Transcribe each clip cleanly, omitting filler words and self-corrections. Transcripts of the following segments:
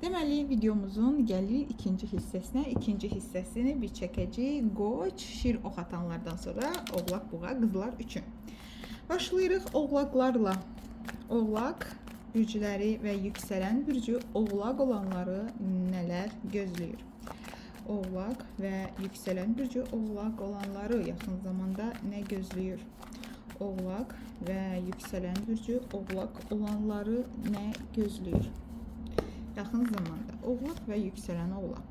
Deməli, videomuzun gəlir ikinci hissəsinə. İkinci hissəsini bir çəkəcəyik. Qoç, şir ox atanlardan sonra oğlaq buğa qızlar üçün. Başlayırıq oğlaqlarla. Oğlaq bürcləri və yüksələn bürcü oğlaq olanları nələr gözləyir? Oğlaq və yüksələn bürcü oğlaq olanları yaxın zamanda nə gözləyir? Oğlaq və yüksələn bürcü oğlaq olanları nə gözləyir? Yaxın zamanda oğlaq və yüksələn oğlaq.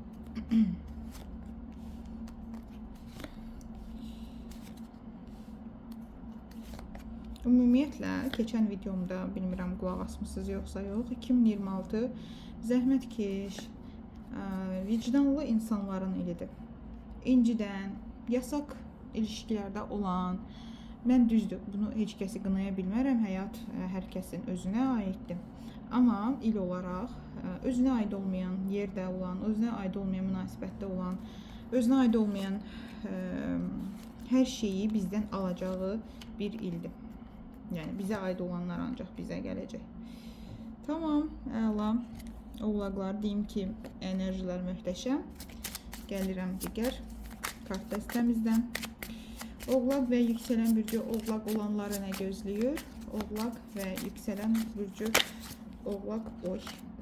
Ümumiyyətlə, keçən videomda bilmirəm qulaq asmısınız yoxsa yox, 2026 zəhmətkeş, vicdanlı insanların ilidir. İncidən, yasaq ilişkilərdə olan, mən düzdür, bunu heç kəsi qınaya bilmərəm, həyat hər kəsin özünə aiddir. Amma il olaraq özünə aid olmayan yerdə olan, özünə aid olmayan münasibətdə olan, özünə aid olmayan hər şeyi bizdən alacağı bir ildir. Yəni bizə aid olanlar ancaq bizə gələcək. Tamam, əla. Oğlaqlar deyim ki, enerjilər möhtəşəm. Gəlirəm digər kart dəstəmizdən. Oğlaq və yüksələn bürcü oğlaq olanları nə gözləyir? Oğlaq və yüksələn bürcü oğlaq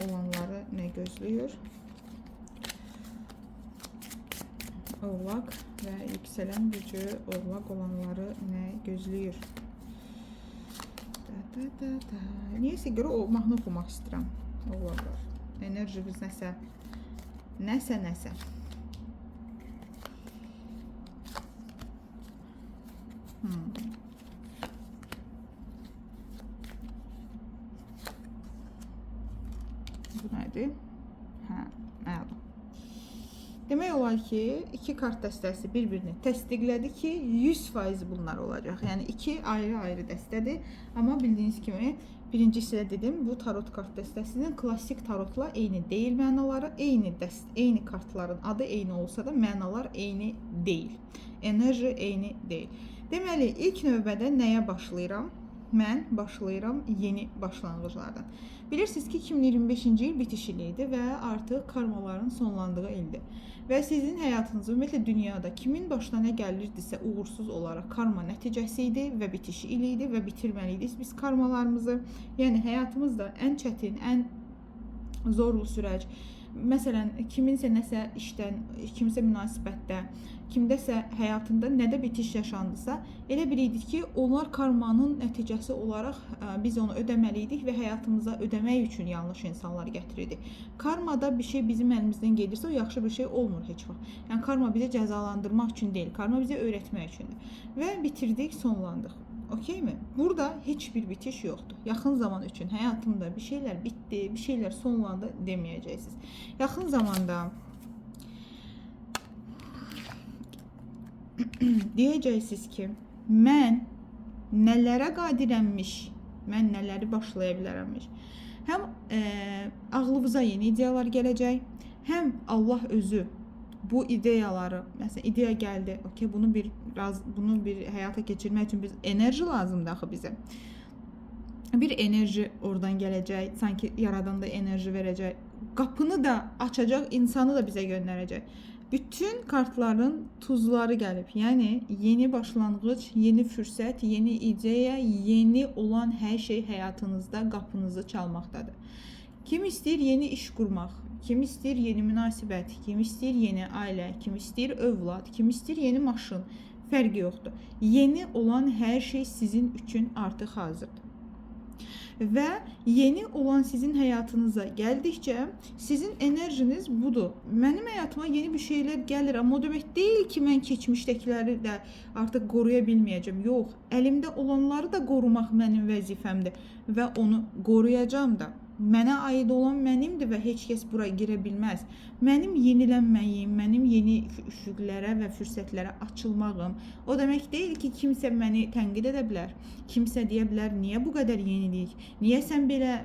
olanları nə gözləyir? Oğlaq və yüksələn bürcü oğlaq olanları nə gözləyir? Niyəsə görə o mahnı oxumaq istəyirəm. Oğlaqlar. Enerjimiz nəsə. Nəsə. Bu nədir? Əla. Demək olar ki, iki kart dəstəsi bir-birini təsdiqlədi ki, 100% bunlar olacaq. Yəni iki ayrı-ayrı dəstədir. Amma bildiyiniz kimi, birincisi də dedim, bu tarot kart dəstəsinin klassik tarotla eyni deyil mənaları, eyni kartların adı eyni olsa da mənalar eyni deyil. Enerji eyni deyil. Deməli, ilk növbədə nəyə başlayıram? Mən başlayıram yeni başlanğıclardan. Bilirsiniz ki, 2025-ci il bitiş iliydi və artıq karmaların sonlandığı ildir. Və sizin həyatınızda, ümumiyyətlə dünyada kimin başına nə gəlirdisə uğursuz olaraq karma nəticəsi idi və bitiş ili idi və bitirməliydik biz karmalarımızı. Yəni həyatımızda ən çətin, ən zorlu sürəc, məsələn, kiminsə nəsə işdən, kimsə münasibətdə, kimdəsə həyatında nədə bitiş yaşandısa, elə bilirdik ki, onlar karmanın nəticəsi olaraq biz onu ödəməliydik və həyatımıza ödəmək üçün yanlış insanlar gətirirdik. Karmada bir şey bizim əlimizdən gedirsə, o yaxşı bir şey olmur heç vaxt. Yəni karma bizə cəzalandırmaq üçün deyil, karma bizə öyrətmək üçündür. Və bitirdik, sonlandıq. Okey mi? Burada heç bir bitiş yoxdur. Yaxın zaman üçün həyatımda bir şeylər bitdi, bir şeylər sonlandı deməyəcəksiniz. Yaxın zamanda deyəcəksiniz ki, mən nələrə qadirəmmiş, mən nələri başlaya bilərəmmiş. Həm ağlınıza yeni ideyalar gələcək, həm Allah özü bu ideyaları, məsələn, ideya gəldi, okey, bunu bir həyata keçirmək üçün biz enerji lazımdır axı bizə. Bir enerji oradan gələcək, sanki yaradan da enerji verəcək. Qapını da açacaq, insanı da bizə göndərəcək. Bütün kartların tuzları gəlib. Yəni yeni başlanğıc, yeni fürsət, yeni ideya, yeni olan hər şey həyatınızda qapınızı çalmaqdadır. Kim istəyir yeni iş qurmaq, kim istəyir yeni münasibət, kim istəyir yeni ailə, kim istəyir övlad, kim istəyir yeni maşın, fərqi yoxdur. Yeni olan hər şey sizin üçün artıq hazırdır. Və yeni olan sizin həyatınıza gəldikcə sizin enerjiniz budur. Mənim həyatıma yeni bir şeylər gəlir, amma o demək deyil ki, mən keçmişdəkiləri də artıq qoruya bilməyəcəm. Yox, əlimdə olanları da qorumaq mənim vəzifəmdir və onu qoruyacağım da. Mənə aid olan mənimdir və heç kəs bura girə bilməz. Mənim yenilənməyim, mənim yeni üfüqlərə və fürsətlərə açılmağım o demək deyil ki, kimsə məni tənqid edə bilər. Kimsə deyə bilər, niyə bu qədər yenilik? Niyə sən belə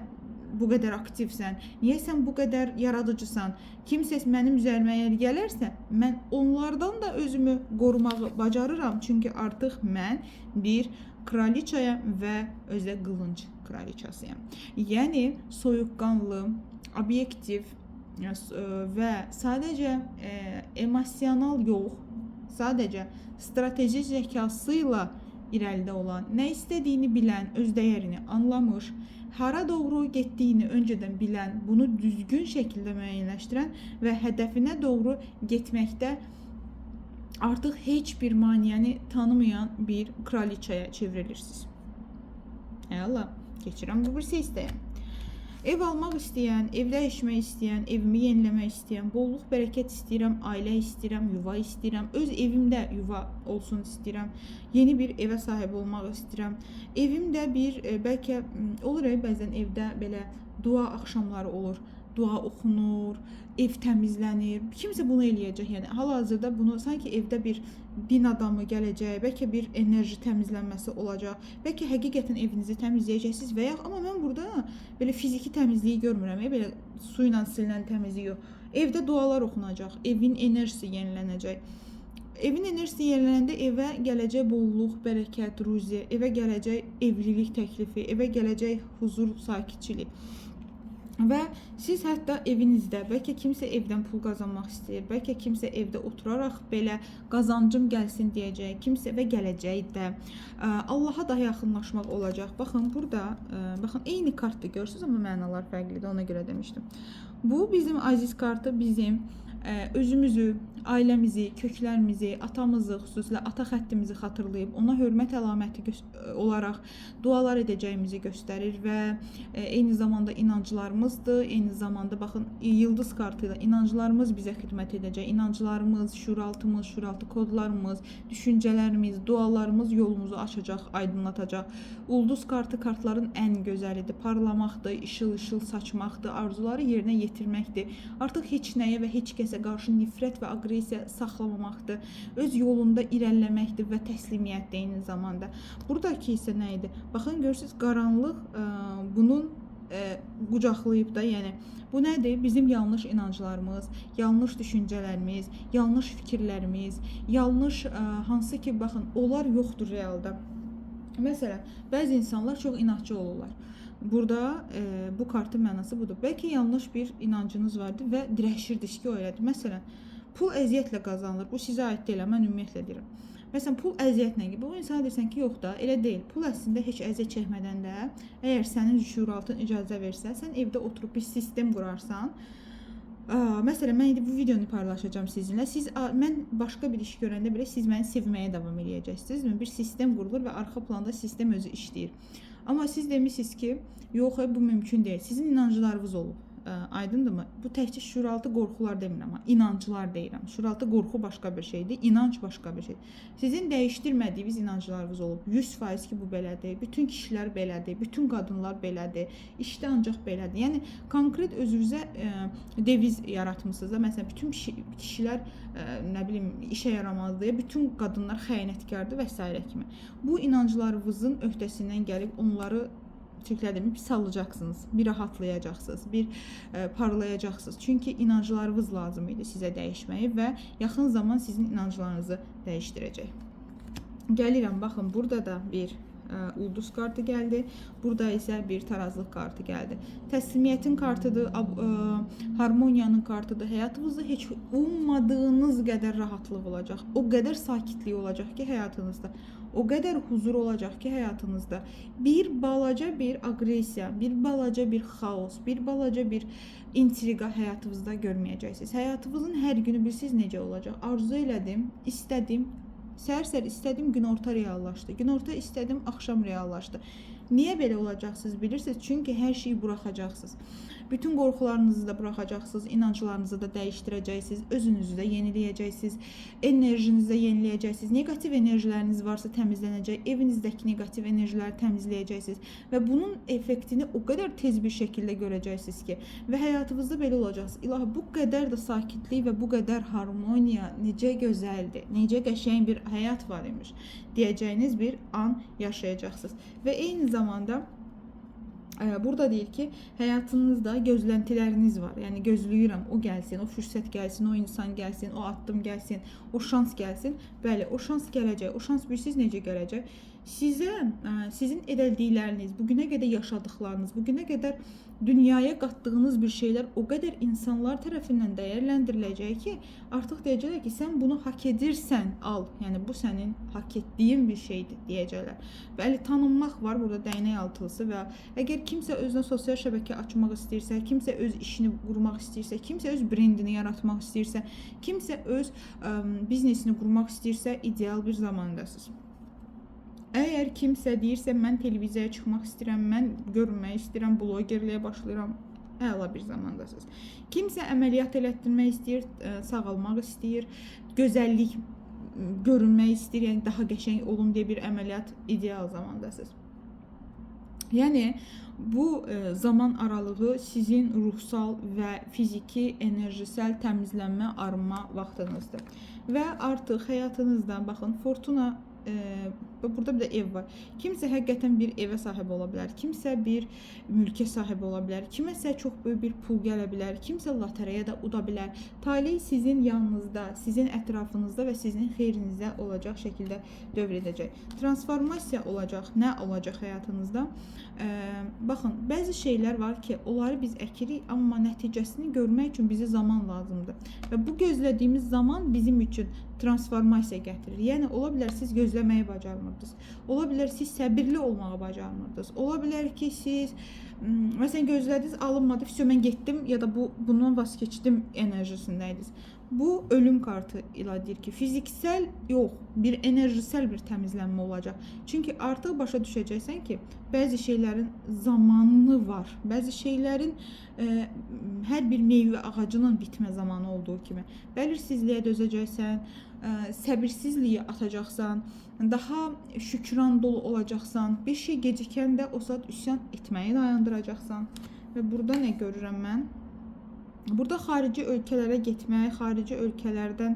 bu qədər aktivsən? Niyə sən bu qədər yaradıcısan? Kimsə mənim üzərimə gələrsə, mən onlardan da özümü qorumağı bacarıram. Çünki artıq mən bir kraliçayam və özə qılınc kraliçasıyam. Yəni soyuqqanlı, obyektiv, və sadəcə emosional yox, sadəcə strateji zəkası ilə irəlidə olan, nə istədiyini bilən, öz dəyərini anlamış, hara doğru getdiyini öncədən bilən, bunu düzgün şəkildə müəyyənləşdirən və hədəfinə doğru getməkdə artıq heç bir maneəni tanımayan bir kraliçaya çevrilirsiniz. Əla, keçirəm bu birisi istəyən. Ev almaq istəyən, ev dəyişmək istəyən, evimi yeniləmək istəyən, bolluq, bərəkət istəyirəm, ailə istəyirəm, yuva istəyirəm, öz evimdə yuva olsun istəyirəm, yeni bir evə sahib olmaq istəyirəm. Evimdə bir, bəlkə olur bəzən evdə belə dua axşamları olur, dua oxunur, ev təmizlənir. Kimsə bunu eləyəcək, yəni hal-hazırda bunu sanki evdə bir din adamı gələcək, bəlkə bir enerji təmizlənməsi olacaq, bəlkə həqiqətən evinizi təmizləyəcəksiniz və ya amma mən burada belə fiziki təmizliyi görmürəm, belə su ilə silinən təmizlik yox. Evdə dualar oxunacaq, evin enerjisi yenilənəcək. Evin enerjisi yenilənəndə evə gələcək bolluq, bərəkət, ruzi, evə gələcək evlilik təklifi, evə gələcək huzur, sakitçilik. Və siz hətta evinizdə, bəlkə kimsə evdən pul qazanmaq istəyir, bəlkə kimsə evdə oturaraq belə qazancım gəlsin deyəcək, kimsə və gələcək də Allaha daha yaxınlaşmaq olacaq. Baxın, burada baxın eyni kartdır görürsünüz, amma mənalar fərqlidir, ona görə demişdim. Bu bizim aziz kartı bizim özümüzü, ailəmizi, köklərimizi, atamızı, xüsusilə ata xəttimizi xatırlayıb ona hörmət əlaməti olaraq dualar edəcəyimizi göstərir və eyni zamanda inanclarımızdır. Eyni zamanda baxın yıldız kartı ilə inanclarımız bizə xidmət edəcək. İnanclarımız, şuuraltımız, şuuraltı kodlarımız, düşüncələrimiz, dualarımız yolumuzu açacaq, aydınlatacaq. Ulduz kartı kartların ən gözəlidir. Parlamaqdır, işıl-işıl saçmaqdır, arzuları yerinə yetirməkdir. Artıq heç nəyə və heç kəsə qarşı nifrət və aqressiya saxlamamaqdır. Öz yolunda irəliləməkdir və təslimiyyətdir eyni zamanda. Buradakı isə nə idi? Baxın, görürsünüz, qaranlıq bunun qucaqlayıb da, yəni bu nədir? Bizim yanlış inanclarımız, yanlış düşüncələrimiz, yanlış fikirlərimiz, yanlış hansı ki, baxın, onlar yoxdur realda. Məsələn, bəzi insanlar çox inatçı olurlar. Burada bu kartın mənası budur. Bəlkə yanlış bir inancınız vardı və dirəşirdiniz ki, o elədir. Məsələn, pul əziyyətlə qazanılır. Bu sizə aid deyil, mən ümumiyyətlə deyirəm. Məsələn, pul əziyyətlə gibi. Bu insana deyirsən ki, yox da, elə deyil. Pul əslində heç əziyyət çəkmədən də, əgər sənin şuuraltın icazə versə, sən evdə oturub bir sistem qurarsan. Məsələn, mən indi bu videonu paylaşacağım sizinlə. Mən başqa bir iş görəndə belə siz məni sevməyə davam edəcəksiniz. Bir sistem qurulur və arxa planda sistem özü işləyir. Amma siz demişsiniz ki, yox, bu mümkün deyil. Sizin inanclarınız olub. Aydındırmı? Bu təkcə şuuraltı qorxular demirəm, amma inanclar deyirəm. Şuuraltı qorxu başqa bir şeydir, inanc başqa bir şeydir. Sizin dəyişdirmədiyiniz inanclarınız olub. 100% ki, bu belədir. Bütün kişilər belədir, bütün qadınlar belədir. İşdə ancaq belədir. Yəni konkret özünüzə deviz yaratmısınız da. Məsələn, bütün kişilər nə bilim işə yaramazdır, bütün qadınlar xəyanətkardır və s. kimi. Bu inanclarınızın öhdəsindən gəlib onları Türklərdə bir salacaqsınız, bir rahatlayacaqsınız, bir parlayacaqsınız. Çünki inanclarınız lazım idi sizə dəyişməyi və yaxın zaman sizin inanclarınızı dəyişdirəcək. Gəlirəm, baxın, burada da bir ulduz kartı gəldi. Burada isə bir tarazlıq kartı gəldi. Təslimiyyətin kartıdır, harmoniyanın kartıdır. Həyatınızda heç ummadığınız qədər rahatlıq olacaq. O qədər sakitlik olacaq ki, həyatınızda. O qədər huzur olacaq ki, həyatınızda. Bir balaca bir aqressiya, bir balaca bir xaos, bir balaca bir intriqa həyatınızda görməyəcəksiniz. Həyatınızın hər günü bilirsiniz necə olacaq? Arzu elədim, istədim. Səhər-səhər istədim, günorta reallaşdı. Günorta istədim, axşam reallaşdı. Niyə belə olacaqsınız bilirsiniz? Çünki hər şeyi buraxacaqsınız. Bütün qorxularınızı da buraxacaqsınız, inanclarınızı da dəyişdirəcəksiniz, özünüzü də yeniləyəcəksiniz, enerjinizi də yeniləyəcəksiniz. Negativ enerjiləriniz varsa təmizlənəcək, evinizdəki negativ enerjiləri təmizləyəcəksiniz və bunun effektini o qədər tez bir şəkildə görəcəksiniz ki, və həyatınızda belə olacaqsınız. İlahi, bu qədər də sakitlik və bu qədər harmoniya necə gözəldir, necə qəşəng bir həyat var imiş deyəcəyiniz bir an yaşayacaqsınız. Və eyni zamanda burada deyir ki, həyatınızda gözləntiləriniz var. Yəni gözləyirəm, o gəlsin, o fürsət gəlsin, o insan gəlsin, o addım gəlsin, o şans gəlsin. Bəli, o şans gələcək. O şans bilirsiniz necə gələcək? Sizin edildikləriniz, bugünə qədər yaşadıklarınız, bugünə qədər dünyaya qatdığınız bir şeylər o qədər insanlar tərəfindən dəyərləndiriləcək ki, artıq deyəcəklər ki, sən bunu hak edirsən, al. Yəni bu sənin hak etdiyin bir şeydir deyəcəklər. Bəli, tanınmaq var burada dəynək altılısı və əgər kimsə özünə sosial şəbəkə açmaq istəyirsə, kimsə öz işini qurmaq istəyirsə, kimsə öz brendini yaratmaq istəyirsə, kimsə öz biznesini qurmaq istəyirsə, ideal bir zamandasınız. Əgər kimsə deyirsə, mən televiziyaya çıxmaq istəyirəm, mən görünmək istəyirəm, blogerliyə başlayıram, əla bir zamandasınız. Kimsə əməliyyat elətdirmək istəyir, sağalmaq istəyir, gözəllik görünmək istəyir, yəni daha qəşəng olum deyə bir əməliyyat, ideal zamandasınız. Yəni, bu zaman aralığı sizin ruhsal və fiziki, enerjisel təmizlənmə, arınma vaxtınızdır. Və artıq həyatınızdan, baxın, fortuna burada bir də ev var. Kimsə həqiqətən bir evə sahib ola bilər, kimsə bir mülkə sahib ola bilər, kiməsə çox böyük bir pul gələ bilər, kimsə lotereya da uda bilər. Taley sizin yanınızda, sizin ətrafınızda və sizin xeyrinizdə olacaq şəkildə dövr edəcək. Transformasiya olacaq, nə olacaq həyatınızda? Baxın, bəzi şeylər var ki, onları biz əkirik, amma nəticəsini görmək üçün bizə zaman lazımdır. Və bu gözlədiyimiz zaman bizim üçün transformasiya gətirir. Yəni, ola bilər siz gözləməyi bacarmırdınız. Ola bilər siz səbirli olmağı bacarmırdınız. Ola bilər ki, siz məsələn gözlədiniz, alınmadı, mən getdim ya da bundan vaz keçdim enerjisindəydiniz. Bu ölüm kartı ilə deyir ki, fiziksel yox, bir enerjisel bir təmizlənmə olacaq. Çünki artıq başa düşəcəksən ki, bəzi şeylərin zamanı var. Bəzi şeylərin hər bir meyvə ağacının bitmə zamanı olduğu kimi. Bəlirsizliyə dözəcəksən, səbirsizliyi atacaqsan, daha şükran dolu olacaqsan, bir şey gecikəndə o saat üsyan etməyi dayandıracaqsan. Və burada nə görürəm mən? Burada xarici ölkələrə getmək, xarici ölkələrdən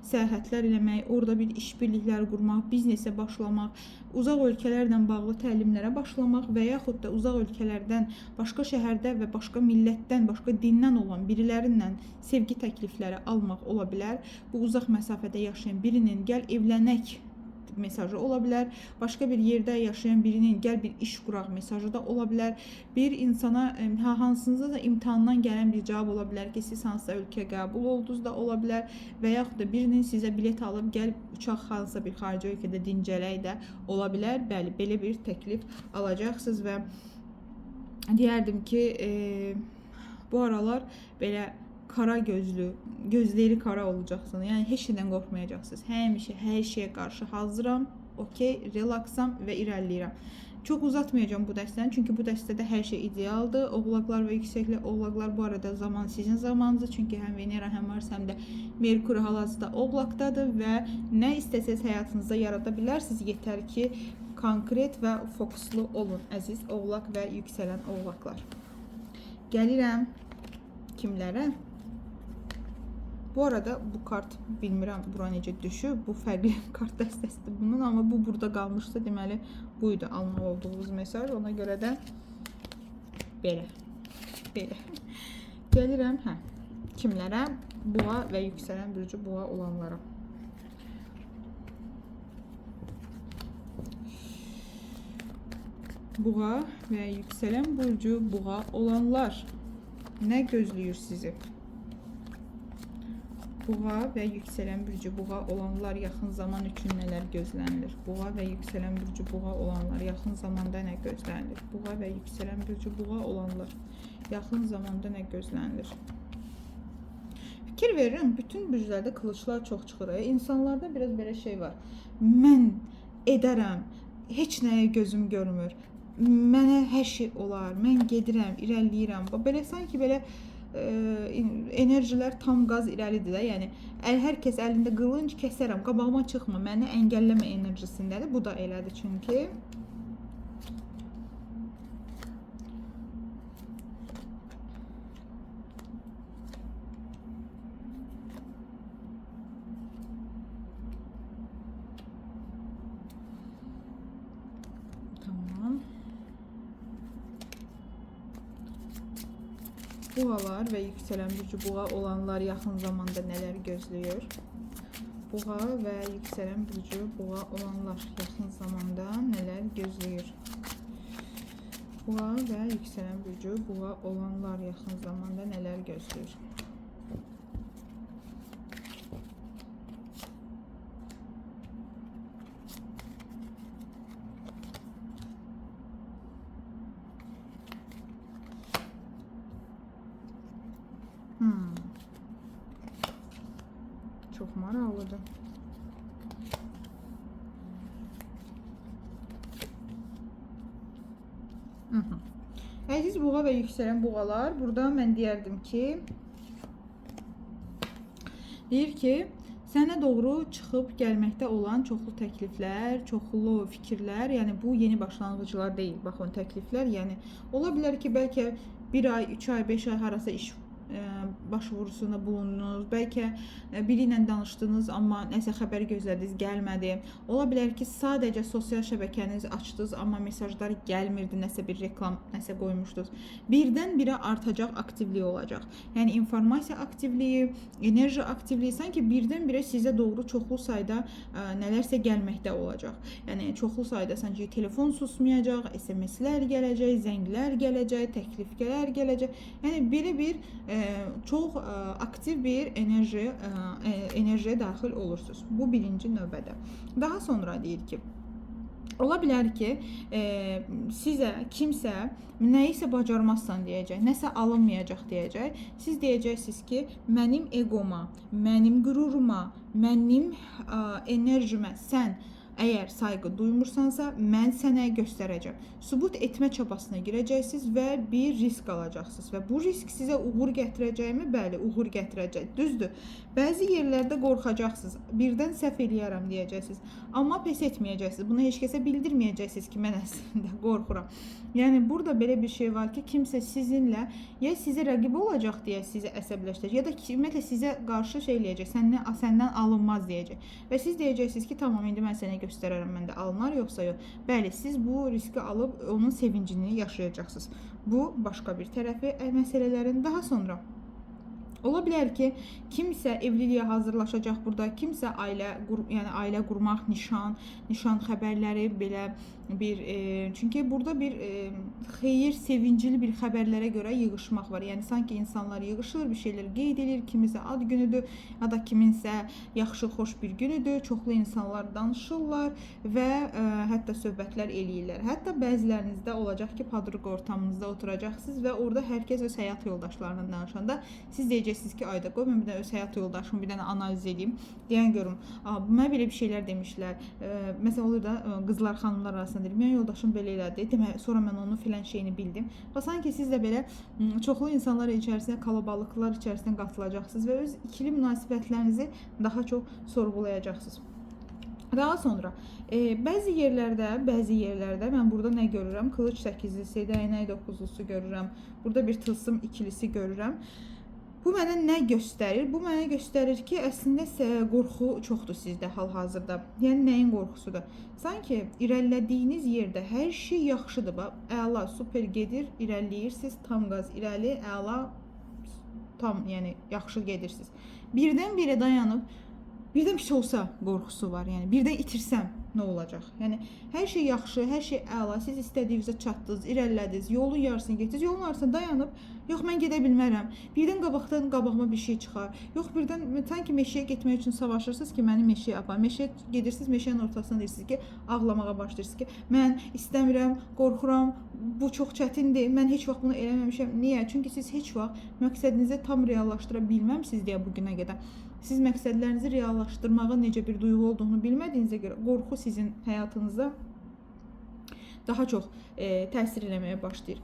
səyahətlər eləmək, orada bir işbirliklər qurmaq, biznesə başlamaq, uzaq ölkələrlə bağlı təlimlərə başlamaq və yaxud da uzaq ölkələrdən, başqa şəhərdə və başqa millətdən, başqa dindən olan birilərinlə sevgi təklifləri almaq ola bilər. Bu uzaq məsafədə yaşayan birinin gəl evlənək mesajı ola bilər. Başqa bir yerdə yaşayan birinin gəl bir iş quraq mesajı da ola bilər. Bir insana hansınıza da imtahandan gələn bir cavab ola bilər ki, siz hansısa ölkəyə qəbul oldunuz da ola bilər və yaxud da birinin sizə bilet alıb gəl uçaq hansısa bir xarici ölkədə dincələk də ola bilər. Bəli, belə bir təklif alacaqsınız və deyərdim ki, bu aralar belə kara gözlü, gözləri kara olacaqsınız. Yəni, heç şeydən qorxmayacaqsınız. Həmişə, hər şeyə qarşı hazıram, okey, relaksam və irəliləyirəm. Çox uzatmayacağım bu dəstəni, çünki bu dəstədə hər şey idealdır. Oğlaqlar və yüksəkli oğlaqlar bu arada zaman sizin zamanınızdır. Çünki həm Venera, həm Mars, həm də Merkur hal-hazırda oğlaqdadır və nə istəsəz həyatınızda yarada bilərsiniz. Yetər ki, konkret və fokuslu olun, əziz oğlaq və yüksələn oğlaqlar. Gəlirəm kimlərə? Bu arada bu kart bilmirəm bura necə düşüb. Bu fərqli kart dəstəsidir bunun, amma bu burada qalmışsa deməli buydu almaq olduğumuz mesaj. Ona görə də belə. Gəlirəm kimlərə? Boğa və yüksələn burcu boğa olanlara. Boğa və yüksələn burcu boğa olanlar nə gözləyir sizi? Boğa və yüksələn burcu boğa olanlar yaxın zaman üçün nələr gözlənilir? Boğa və yüksələn burcu boğa olanlar yaxın zamanda nə gözlənilir? Boğa və yüksələn burcu boğa olanlar yaxın zamanda nə gözlənilir? Fikir verirəm, bütün burclarda kılıçlar çox çıxır. İnsanlarda biraz belə şey var. Mən edərəm, heç nəyə gözüm görmür. Mənə hər şey olar, mən gedirəm, irəliləyirəm. Belə sanki belə enerjilər tam qaz irəlidir də, yəni hər kəs əlində qılınc kəsərəm, qabağıma çıxma, məni əngəlləmə enerjisindədir. Bu da elədir çünki. Tamam. Boğalar və yüksələn burcu boğa olanlar yaxın zamanda nələr gözləyir? Boğa və yüksələn burcu boğa olanlar yaxın zamanda nələr gözləyir? Boğa və yüksələn burcu boğa olanlar yaxın zamanda nələr gözləyir? Çok maraqlıdır. Əziz boğa və yüksələn boğalar, burada mən deyərdim ki, deyir ki, sənə doğru çıxıb gəlməkdə olan çoxlu təkliflər, çoxlu fikirlər, yəni bu yeni başlanğıclar deyil, baxın təkliflər, yəni ola bilər ki, bəlkə 1 ay, 3 ay, 5 ay harasa iş başvurusunda bulundunuz. Bəlkə biri ilə danışdınız, amma nəsə xəbər gözlədiniz, gəlmədi. Ola bilər ki, sadəcə sosial şəbəkənizi açdınız, amma mesajlar gəlmirdi, nəsə bir reklam, nəsə qoymuşdunuz. Birdən-birə artacaq aktivlik olacaq. Yəni informasiya aktivliyi, enerji aktivliyi sanki birdən-birə sizə doğru çoxlu sayda nələrsə gəlməkdə olacaq. Yəni çoxlu sayda sanki telefon susmayacaq, SMS-lər gələcək, zənglər gələcək, təkliflər gələcək. Yəni belə bir çox aktiv bir enerjiyə daxil olursunuz. Bu birinci növbədə. Daha sonra deyir ki, ola bilər ki, sizə kimsə nəyisə bacarmazsan deyəcək, nəsə alınmayacaq deyəcək. Siz deyəcəksiniz ki, mənim egoma, mənim qüruruma, mənim enerjimə sən əgər sayğı duymursansa, mən sənə göstərəcəm. Sübut etmə çabasına girəcəksiniz və bir risk alacaqsınız. Və bu risk sizə uğur gətirəcəkmi? Bəli, uğur gətirəcək. Düzdür. Bəzi yerlərdə qorxacaqsınız. Birdən səhv eləyərəm deyəcəksiniz. Amma pes etməyəcəksiniz. Bunu heç kəsə bildirməyəcəksiniz ki, mən əslində qorxuram. Yəni burada belə bir şey var ki, kimsə sizinlə ya sizə rəqib olacaq deyə sizi əsəbləşdirəcək, ya da ümumiyyətlə sizə qarşı şey eləyəcək, səndən alınmaz deyəcək. Və siz deyəcəksiniz ki, tamam, indi mən sənə göstərərəm, məndə alınar yoxsa yox. Bəli, siz bu riski alıb onun sevincini yaşayacaqsınız. Bu başqa bir tərəfi məsələlərin. Daha sonra ola bilər ki, kimsə evliliyə hazırlaşacaq burada, kimsə ailə qurmaq, nişan xəbərləri belə bir çünki burada bir xeyir, sevincli bir xəbərlərə görə yığışmaq var. Yəni sanki insanlar yığışır, bir şeylər qeyd edir, kimisə ad günüdür, ya da kiminsə yaxşı, xoş bir günüdür. Çoxlu insanlar danışırlar və hətta söhbətlər eləyirlər. Hətta bəzilərinizdə olacaq ki, padruq ortamınızda oturacaqsınız və orada hər kəs öz həyat yoldaşlarından danışanda siz deyəcəksiniz ki, ayda qoy mən bir dənə öz həyat yoldaşımı bir dənə analiz edeyim. Deyən görüm, mənə belə bir şeylər demişlər. Məsələn olur da qızlar, xanımlar arasında deyir, mən yoldaşım belə elədi. Demək, sonra mən onun filan şeyini bildim. Və sanki siz də belə çoxlu insanlar içərisində, kalabalıqlar içərisində qatılacaqsınız və öz ikili münasibətlərinizi daha çox sorğulayacaqsınız. Daha sonra bəzi yerlərdə mən burada nə görürəm? Qılıç 8-lisi, dəyənək 9-lusu görürəm. Burada bir tılsım ikilisi görürəm. Bu mənə nə göstərir? Bu mənə göstərir ki, əslində qorxu çoxdur sizdə hal-hazırda. Yəni nəyin qorxusudur? Sanki irəlilədiyiniz yerdə hər şey yaxşıdır. Əla, super gedir, irəliləyirsiniz, tam qaz irəli, əla, tam, yəni yaxşı gedirsiniz. Birdən-birə dayanıb, birdən bir şey olsa qorxusu var. Yəni birdən itirsəm nə olacaq? Yəni hər şey yaxşı, hər şey əla, siz istədiyinizə çatdınız, irəlilədiniz, yolun yarısını getdiniz, yolun yarısında dayanıb, yox mən gedə bilmərəm. Birdən qabağıma bir şey çıxar. Yox birdən sanki meşəyə getmək üçün savaşırsınız ki, məni meşəyə apar. Meşəyə gedirsiniz, meşənin ortasına deyirsiniz ki, ağlamağa başlayırsınız ki, mən istəmirəm, qorxuram, bu çox çətindir, mən heç vaxt bunu eləməmişəm. Niyə? Çünki siz heç vaxt məqsədinizi tam reallaşdıra bilməmisiniz deyə bugünə qədər. Siz məqsədlərinizi reallaşdırmağın necə bir duyğu olduğunu bilmədiyinizə görə qorxu sizin həyatınızda daha çox təsir eləməyə başlayır.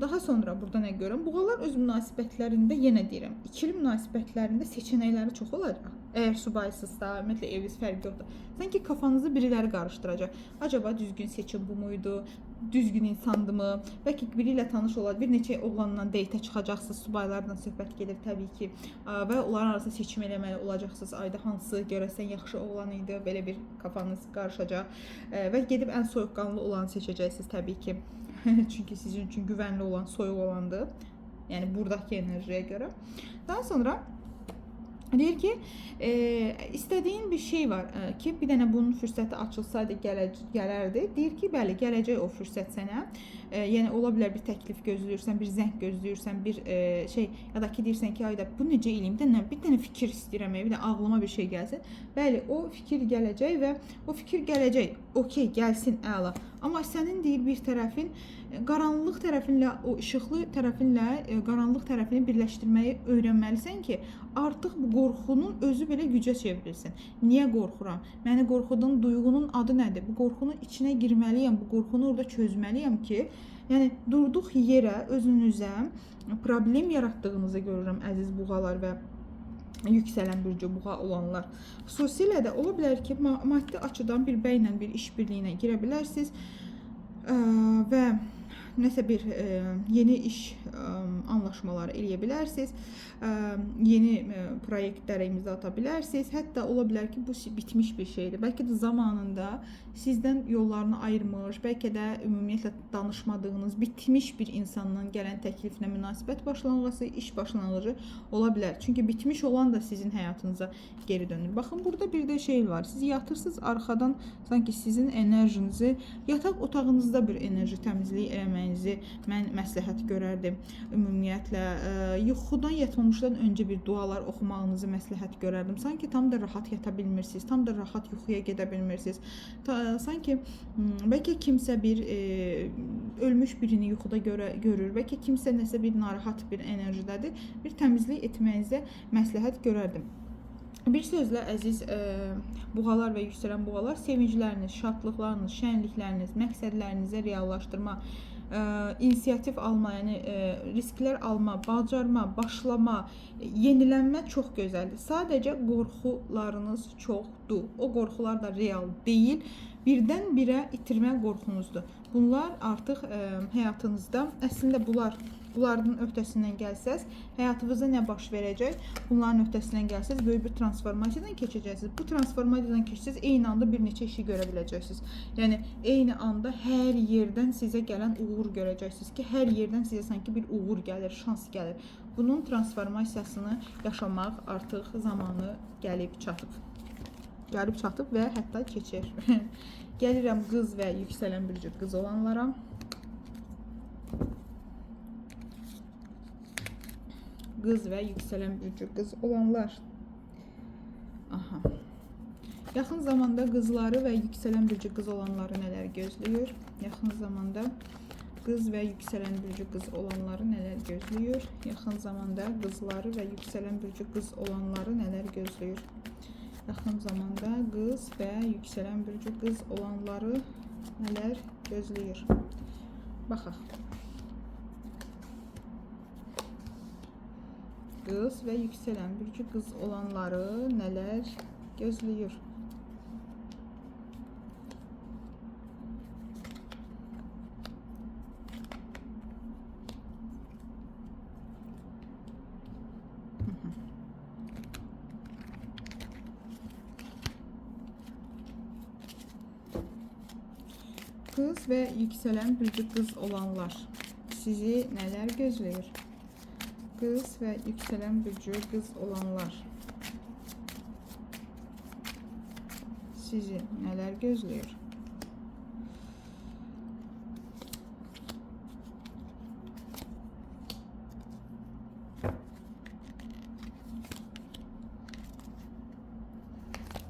Daha sonra burada nə görürəm? Boğalar öz münasibətlərində yenə deyirəm, ikili münasibətlərində seçənəkləri çox olacaq. Əgər subaysızsa, ümumiyyətlə eviniz fərqi yoxdur. Sanki kafanızı biriləri qarışdıracaq. Acaba düzgün seçim bu muydu? Düzgün insandımı? Bəlkə biri ilə tanış olar, bir neçə oğlanla deytə çıxacaqsınız, subaylardan söhbət gedir təbii ki. Və onların arasında seçim eləməli olacaqsınız. Ayda hansı görəsən yaxşı oğlan idi, belə bir kafanız qarışacaq. Və gedib ən soyuqqanlı olanı seçəcəksiniz təbii ki. Çünki sizin üçün güvənli olan, soyuq olandır. Yəni buradakı enerjiyə görə. Daha sonra Deyir ki, istədiyin bir şey var ki, bir dənə bunun fürsəti açılsaydı gələrdi. Deyir ki, bəli, gələcək o fürsət sənə. Yəni ola bilər bir təklif gözləyirsən, bir zəng gözləyirsən, bir şey ya da ki deyirsən ki, ayda bu necə eləyim? Bir dənə fikir istəyirəm, bir dənə ağlıma bir şey gəlsin. Bəli, o fikir gələcək və o fikir gələcək. Okay, gəlsin, əla. Amma sənin deyir bir tərəfin qaranlıq tərəfinlə o işıqlı tərəfinlə qaranlıq tərəfini birləşdirməyi öyrənməlisən ki, artıq bu qorxunun özü belə gücə çevrilsin. Niyə qorxuram? Məni qorxudan duyğunun adı nədir? Bu qorxunun içinə girməliyəm, bu qorxunu orada çözməliyəm ki, yəni durduq yerə özünüzə problem yaratdığınızı görürəm əziz buğalar və yüksələn bürcü buğa olanlar. Xüsusilə də ola bilər ki, maddi açıdan bir bəylə bir iş birliyinə girə bilərsiniz və nəsə bir yeni iş anlaşmaları eləyə bilərsiniz, yeni proyektlərə imza ata bilərsiniz. Hətta ola bilər ki, bu bitmiş bir şeydir. Bəlkə də zamanında sizdən yollarını ayırmış, bəlkə də ümumiyyətlə danışmadığınız, bitmiş bir insandan gələn təkliflə münasibət başlanğıcı, iş başlanğıcı ola bilər. Çünki bitmiş olan da sizin həyatınıza geri dönür. Baxın, burada bir də şey var. Siz yatırsınız arxadan, sanki sizin enerjinizi, yataq otağınızda bir enerji təmizliyi eləməyinizi mən məsləhət görərdim. Ümumiyyətlə, yuxudan yatmamışdan öncə bir dualar oxumağınızı məsləhət görərdim. Sanki tam da rahat yata bilmirsiniz, tam da rahat yuxuya gedə bilmirsiniz. Sanki bəlkə kimsə bir ölmüş birini yuxuda görür, bəlkə kimsə nəsə bir narahat bir enerjidədir. Bir təmizlik etməyinizə məsləhət görərdim. Bir sözlə əziz buğalar və yüksələn buğalar, sevincləriniz, şadlıqlarınız, şənlikləriniz, məqsədlərinizi reallaşdırma, inisiativ alma, yəni risklər alma, bacarma, başlama, yenilənmə çox gözəldir. Sadəcə qorxularınız çoxdur. O qorxular da real deyil. Birdən-birə itirmə qorxunuzdur. Bunlar artıq həyatınızda, əslində bunların öhdəsindən gəlsəz, həyatınızda nə baş verəcək? Bunların öhdəsindən gəlsəz, böyük bir transformasiyadan keçəcəksiniz. Bu transformasiyadan keçsəz, eyni anda bir neçə işi görə biləcəksiniz. Yəni, eyni anda hər yerdən sizə gələn uğur görəcəksiniz ki, hər yerdən sizə sanki bir uğur gəlir, şans gəlir. Bunun transformasiyasını yaşamaq artıq zamanı gəlib çatıb və hətta keçir. Gəlirəm qız və yüksələn bürcü qız olanlara. Qız və yüksələn bürcü qız olanlar. Aha. Yaxın zamanda qızları və yüksələn bürcü qız olanları nələr gözləyir? Yaxın zamanda qız və yüksələn bürcü qız olanları nələr gözləyir? Yaxın zamanda qızları və yüksələn bürcü qız olanları nələr gözləyir? Yaxın zamanda qız və yüksələn bürcü qız olanları nələr gözləyir? Baxaq. Qız və yüksələn bürcü qız olanları nələr gözləyir? Qız və yüksələn bürcü qız olanlar sizi nələr gözləyir? Qız və yüksələn bürcü qız olanlar sizi nələr gözləyir?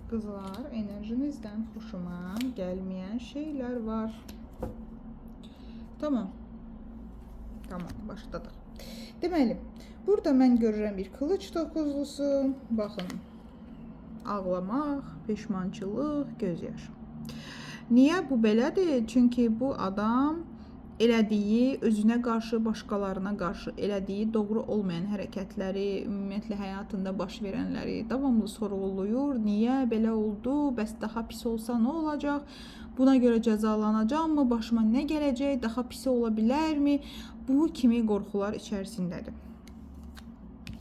Qızlar, enerjinizdən xoşuma gəlməyən şeylər var. Tamam, başladıq. Deməli, burada mən görürəm bir kılıç dokuzlusu. Baxın, ağlamaq, peşmançılıq, göz yaşı. Niyə bu belədir? Çünki bu adam elədiyi, özünə qarşı, başqalarına qarşı elədiyi doğru olmayan hərəkətləri, ümumiyyətlə həyatında baş verənləri davamlı sorğuluyur. Niyə belə oldu? Bəs daha pis olsa nə olacaq? Buna görə cəzalanacaqmı? Başıma nə gələcək? Daha pisi ola bilərmi? Bu kimi qorxular içərisindədir.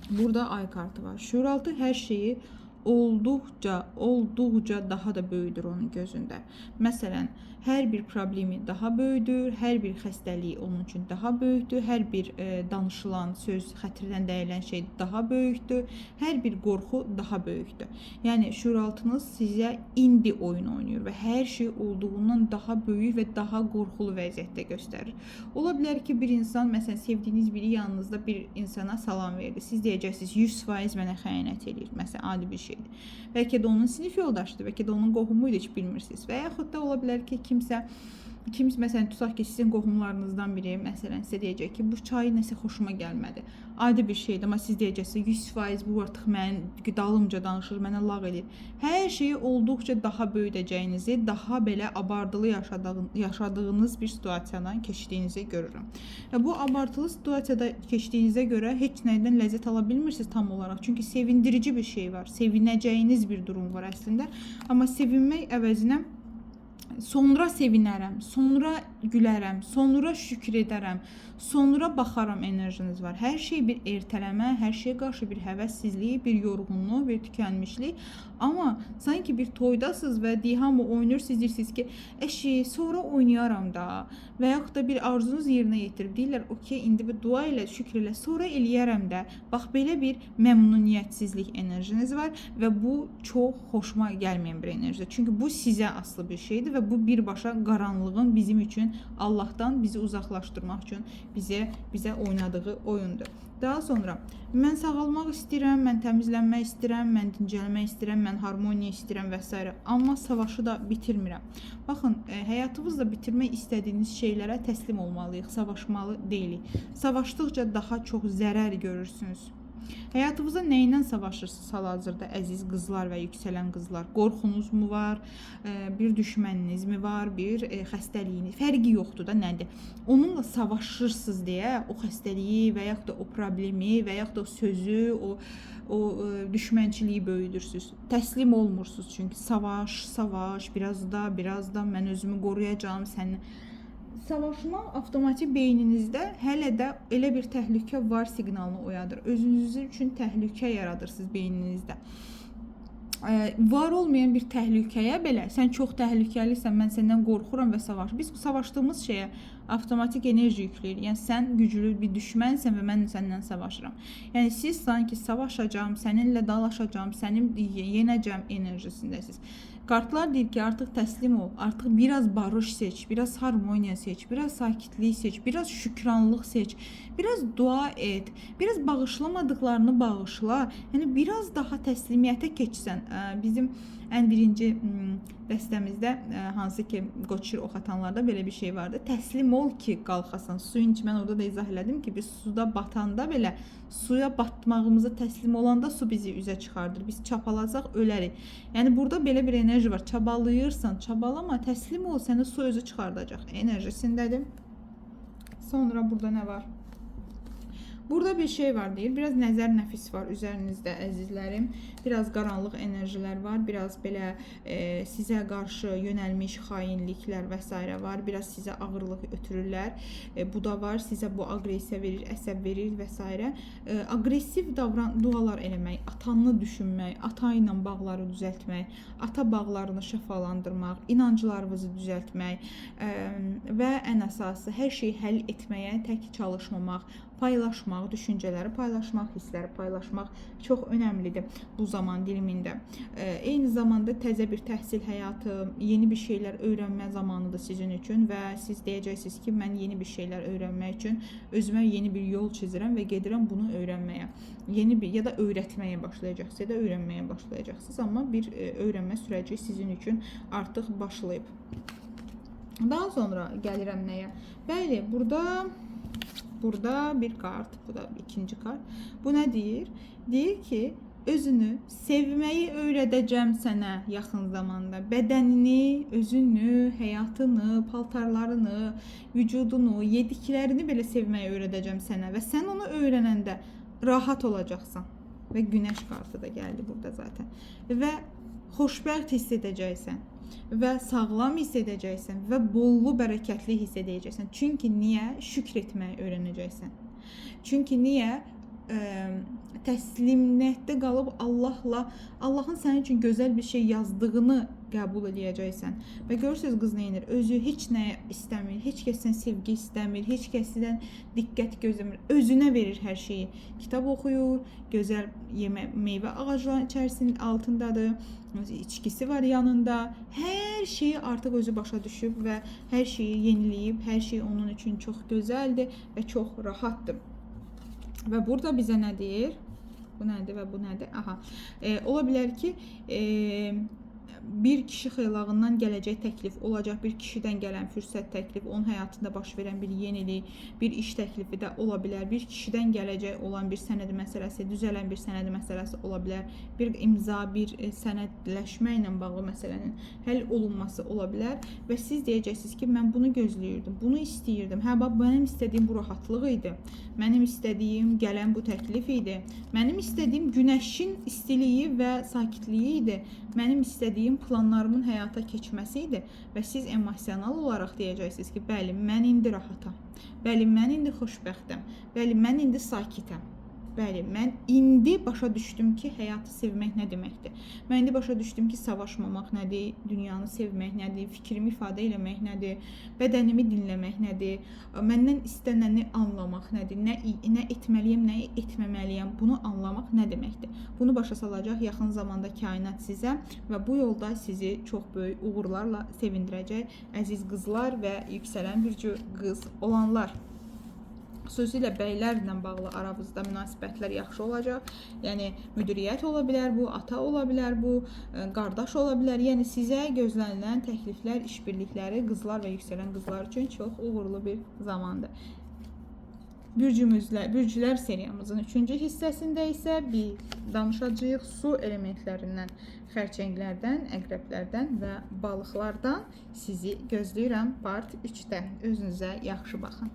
Burada ay kartı var. Şuuraltı hər şeyi olduqca daha da böyüdür onun gözündə. Məsələn, Hər bir problemi daha böyükdür, hər bir xəstəliyi onun üçün daha böyükdür, hər bir danışılan söz, xətirdən dəyilən şey daha böyükdür, hər bir qorxu daha böyükdür. Yəni şuuraltınız sizə indi oyun oynayır və hər şey olduğundan daha böyük və daha qorxulu vəziyyətdə göstərir. Ola bilər ki, bir insan, məsələn, sevdiyiniz biri yanınızda bir insana salam verdi. Siz deyəcəksiniz 100% mənə xəyanət edir. Məsələn, adi bir şeydir. Bəlkə də onun sinif yoldaşıdır, bəlkə də onun qohumuydu, heç bilmirsiniz. Və yaxud da ola bilər ki, kimsə məsələn tutaq ki, sizin qohumlarınızdan biri məsələn sizə deyəcək ki, bu çay nəsə xoşuma gəlmədi. Adi bir şeydir, amma siz deyəcəksiniz 100% bu artıq mənim dalımca danışır, mənə lağ edir. Hər şeyi olduqca daha böyüdəcəyinizi, daha belə abartılı yaşadığınız bir situasiyadan keçdiyinizi görürəm. Bu abartılı situasiyada keçdiyinizə görə heç nədən ləzzət ala bilmirsiniz tam olaraq. Çünki sevindirici bir şey var, sevinəcəyiniz bir durum var əslində. Amma sevinmək əvəzinə sonra sevinərəm, sonra gülərəm, sonra şükür edərəm, sonra baxaram enerjiniz var. Hər şey bir ertələmə, hər şeyə qarşı bir həvəssizlik, bir yorğunluq, bir tükənmişlik. Amma sanki bir toydasınız və hamı oynayır, siz deyirsiniz ki, əşi, sonra oynayaram da. Və yaxud da bir arzunuz yerinə yetirib deyirlər, okey, indi bir dua ilə, şükür ilə, sonra eləyərəm də. Bax, belə bir məmnuniyyətsizlik enerjiniz var və bu çox xoşuma gəlməyən bir enerjidir. Çünki bu sizə aslı bir şeydir və bu birbaşa qaranlığın bizim üçün Allahdan bizi uzaqlaşdırmaq üçün bizə oynadığı oyundur. Daha sonra mən sağalmaq istəyirəm, mən təmizlənmək istəyirəm, mən dincəlmək istəyirəm, mən harmoniya istəyirəm və s. Amma savaşı da bitirmirəm. Baxın, həyatınızda bitirmək istədiyiniz şeylərə təslim olmalıyıq, savaşmalı deyilik. Savaşdıqca daha çox zərər görürsünüz. Həyatınızda nə ilə savaşırsınız hal-hazırda əziz qızlar və yüksələn qızlar? Qorxunuz mu var? Bir düşməniniz mi var? Bir xəstəliyiniz? Fərqi yoxdur da nədir? Onunla savaşırsınız deyə o xəstəliyi və yaxud da o problemi və yaxud da o sözü, o düşmənçiliyi böyüdürsünüz. Təslim olmursunuz çünki savaş, biraz da mən özümü qoruyacağam, səni. Savaşmaq avtomatik beyninizdə hələ də elə bir təhlükə var siqnalını oyadır. Özünüz üçün təhlükə yaradırsınız beyninizdə. Var olmayan bir təhlükəyə belə, sən çox təhlükəlisən, mən səndən qorxuram və savaş. Biz savaşdığımız şeyə avtomatik enerji yükləyir. Yəni sən güclü bir düşmənsən və mən səndən savaşıram. Yəni siz sanki savaşacağım, səninlə dalaşacağım, səni yenəcəm enerjisindəsiniz. Kartlar deyir ki, artıq təslim ol, artıq biraz barış seç, biraz harmoniya seç, biraz sakitlik seç, biraz şükranlıq seç, biraz dua et, biraz bağışlamadıklarını bağışla. Yəni biraz daha təslimiyyətə keçsən. Bizim ən birinci dəstəmizdə hansı ki qoçur ox atanlarda belə bir şey vardı. Təslim ol ki qalxasan. Suyun içi mən orada da izah elədim ki, biz suda batanda belə suya batmağımıza təslim olanda su bizi üzə çıxardır. Biz çapalasaq ölərik. Yəni burada belə bir enerji var. Çabalayırsan, çabalama, təslim ol, səni su özü çıxardacaq enerjisindədir. Sonra burada nə var? Burada bir şey var deyir. Biraz nəzər nəfis var üzərinizdə əzizlərim. Biraz qaranlıq enerjilər var. Biraz belə sizə qarşı yönəlmiş xainliklər və s. var. Biraz sizə ağırlıq ötürürlər. Bu da var. Sizə bu aqressiya verir, əsəb verir və s. Aqressiv dualar eləmək, atanı düşünmək, ata ilə bağları düzəltmək, ata bağlarını şəfalandırmaq, inanclarınızı düzəltmək və ən əsası hər şeyi həll etməyə tək çalışmamaq, paylaşmaq, düşüncələri paylaşmaq, hissləri paylaşmaq çox önəmlidir bu zaman dilimində. Eyni zamanda təzə bir təhsil həyatı, yeni bir şeylər öyrənmə zamanıdır sizin üçün və siz deyəcəksiniz ki, mən yeni bir şeylər öyrənmək üçün özümə yeni bir yol çizirəm və gedirəm bunu öyrənməyə. Yeni bir ya da öyrətməyə başlayacaqsınız ya da öyrənməyə başlayacaqsınız, amma bir öyrənmə sürəci sizin üçün artıq başlayıb. Daha sonra gəlirəm nəyə? Bəli, burada bir kart, bu da ikinci kart. Bu nə deyir? Deyir ki, özünü sevməyi öyrədəcəm sənə yaxın zamanda. Bədənini, özünü, həyatını, paltarlarını, vücudunu, yediklərini belə sevməyi öyrədəcəm sənə və sən onu öyrənəndə rahat olacaqsan. Və günəş kartı da gəldi burada zaten. Və xoşbəxt hiss edəcəksən və sağlam hiss edəcəksən və bollu, bərəkətli hiss edəcəksən. Çünki niyə? Şükr etməyi öyrənəcəksən. Çünki niyə? təslimlikdə qalıb Allahın sənin üçün gözəl bir şey yazdığını qəbul edəcəksən. Və görürsüz qız nə edir? Özü heç nə istəmir, heç kəsdən sevgi istəmir, heç kəsdən diqqət gözləmir. Özünə verir hər şeyi. Kitab oxuyur, gözəl meyvə ağaclarının içərisinin altındadır. İçkisi var yanında. Hər şeyi artıq özü başa düşüb və hər şeyi yeniləyib. Hər şey onun üçün çox gözəldir və çox rahatdır. Və burada bizə nə deyir? Bu nədir və bu nədir? Aha. Ola bilər ki, bir kişi xeylağından gələcək təklif olacaq, bir kişidən gələn fürsət təklif, onun həyatında baş verən bir yenilik, bir iş təklifi də ola bilər, bir kişidən gələcək olan bir sənəd məsələsi, düzələn bir sənəd məsələsi ola bilər, bir imza, bir sənədləşmə ilə bağlı məsələnin həll olunması ola bilər və siz deyəcəksiniz ki, mən bunu gözləyirdim, bunu istəyirdim, hə, bax, mənim istədiyim bu rahatlıq idi, mənim istədiyim gələn bu təklif idi, mənim istədiyim günəşin istiliyi və sakitliyi idi, mənim istədiyim planlarımın həyata keçməsi idi və siz emosional olaraq deyəcəksiniz ki, bəli, mən indi rahatam, bəli, mən indi xoşbəxtəm, bəli, mən indi sakitəm. Bəli, mən indi başa düşdüm ki, həyatı sevmək nə deməkdir. Mən indi başa düşdüm ki, savaşmamaq nədir, dünyanı sevmək nədir, fikrimi ifadə eləmək nədir, bədənimi dinləmək nədir, məndən istənəni anlamaq nədir, nə etməliyəm, nə etməməliyəm, bunu anlamaq nə deməkdir. Bunu başa salacaq yaxın zamanda kainat sizə və bu yolda sizi çox böyük uğurlarla sevindirəcək əziz qızlar və yüksələn bürcü qız olanlar. Xüsusilə bəylərlə bağlı aranızda münasibətlər yaxşı olacaq. Yəni müdiriyyət ola bilər bu, ata ola bilər bu, qardaş ola bilər. Yəni sizə gözlənilən təkliflər, işbirlikləri qızlar və yüksələn qızlar üçün çox uğurlu bir zamandır. Bürcülər seriyamızın 3-cü hissəsində isə biz danışacağıq su elementlərindən, xərçənglərdən, əqrəblərdən və balıqlardan. Sizi gözləyirəm part 3-də. Özünüzə yaxşı baxın.